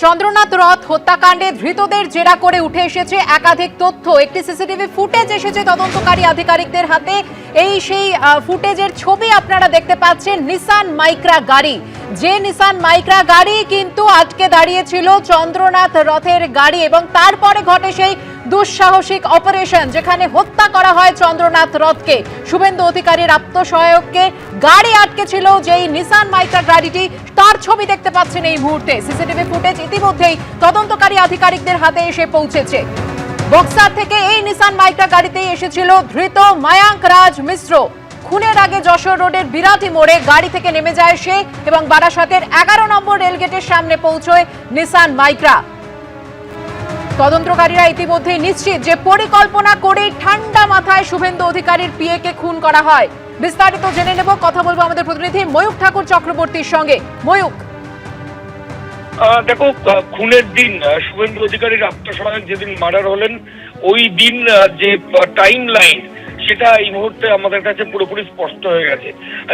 চন্দ্রনাথ রথ হত্যাকাণ্ডে ধৃতদের জেরা করে উঠে এসেছে একাধিক তথ্য। একটি সিসিটিভি ফুটেজ এসেছে তদন্তকারী আধিকারিকদের হাতে। সেই ফুটেজের ছবি আপনারা দেখতে পাচ্ছেন। নিসান মাইক্রা গাড়ি, যে নিসান মাইক্রা গাড়ি কিন্তু আটকে দাঁড়িয়েছিল চন্দ্রনাথ রথের গাড়ি, এবং তারপরে ঘটে সেই দুঃসাহসিক অপারেশন যেখানে হত্যা করা হয় চন্দ্রনাথ রথকে। শুভেন্দু অধিকারীর আত্মসহায়ককে গাড়ি আটকে ছিল যেই নিসান মাইক্রা গাড়িটি, তার ছবি দেখতে পাচ্ছেন এই মুহূর্তে। সিসিটিভি ফুটেজ ইতিমধ্যেই তদন্তকারী আধিকারিকদের হাতে এসে পৌঁছেছে। বক্সার থেকে এই নিসান মাইক্রা গাড়িতেই এসেছিল ধৃত মায়াঙ্ক রাজ মিশ্র। খুনের আগে যশোর রোডের বিরাটি মোড়ে গাড়ি থেকে নেমে যায় সে এবং বারাসাতের 11 নম্বর রেলগেটের সামনে পৌঁছয় নিসান মাইক্রা। তদন্তকারীরা ইতিমধ্যেই নিশ্চিত যে পরিকল্পনা করে ঠান্ডা মাথায় শুভেন্দু অধিকারীর পিএকে খুন করা হয়। বিস্তারিত জেনে নেব, কথা বলবো আমাদের প্রতিনিধি ময়ূক ঠাকুর চক্রবর্তীর সঙ্গে। ময়ূক, দেখো, খুনের দিন শুভেন্দু অধিকারীর আত্মসহায়ক যেদিন মার্ডার হলেন, ওই দিন যে টাইম লাইন সেটা এই মুহূর্তে আমাদের কাছে পুরোপুরি স্পষ্ট হয়ে গেছে।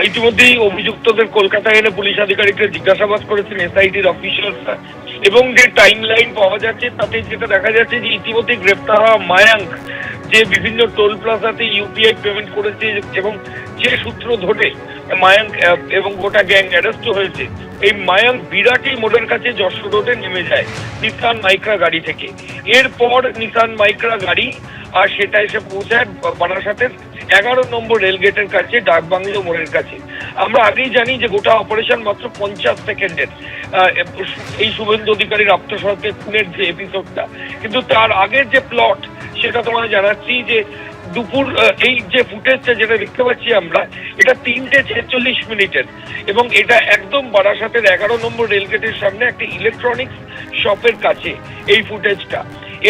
ইতিমধ্যেই অভিযুক্তদের কলকাতায় এনে পুলিশ আধিকারিকরা জিজ্ঞাসাবাদ করেছেন এসআইটির অফিসাররা, এবং যে টাইম লাইন পাওয়া যাচ্ছে তাতে যেটা দেখা যাচ্ছে যে ইতিমধ্যে গ্রেপ্তার হওয়া মায়াঙ্ক, যে বিভিন্ন টোল প্লাজাতে ইউপিআই পেমেন্ট করেছে এবং যে সূত্র ধরে মায়াঙ্ক এবং গোটা গ্যাং অ্যারেস্ট হয়েছে, এই মায়াঙ্ক বিরাটি মোড়ের কাছে যশোর রোডে নেমে যায় নিসান মাইক্রা গাড়ি থেকে। এরপর নিসান মাইক্রা গাড়ি আর সেটা এসে পৌঁছায় বারাসাতের 11 নম্বর রেলগেটের কাছে, ডাকবাংলো মোড়ের কাছে। আমরা আগেই জানি যে গোটা অপারেশন মাত্র 50 সেকেন্ডের, এই শুভেন্দু অধিকারীর আত্মসহায়কের খুনের যে এপিসোডটা, কিন্তু তার আগের যে প্লট সেটা তোমায় জানাচ্ছি যে দুপুর এই যে ফুটেজটা যেটা দেখতে পাচ্ছি আমরা, এটা 3:46 এবং এটা একদম বারাসাতের 11 নম্বর রেলগেটের সামনে একটা ইলেকট্রনিক্স শপের কাছে এই ফুটেজটা।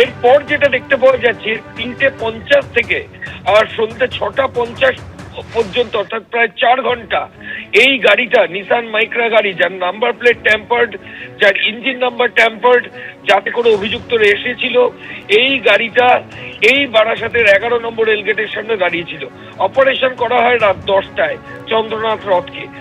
এরপর যেটা দেখতে পাওয়া যাচ্ছে 3:50 থেকে আর সন্ধ্যে 6:50 পর্যন্ত, অর্থাৎ প্রায় 4 ঘন্টা এই গাড়িটা নিসান মাইক্রা গাড়ি, যার নাম্বার প্লেট ট্যাম্পার্ড, যার ইঞ্জিন নাম্বার ট্যাম্পার্ড, যাতে করে অভিযুক্তরা এসেছিল, এই গাড়িটা এই বারাসাতের 11 নম্বর রেলগেটের সামনে দাঁড়িয়েছিল। অপারেশন করা হয় রাত 10টায় চন্দ্রনাথ রথকে।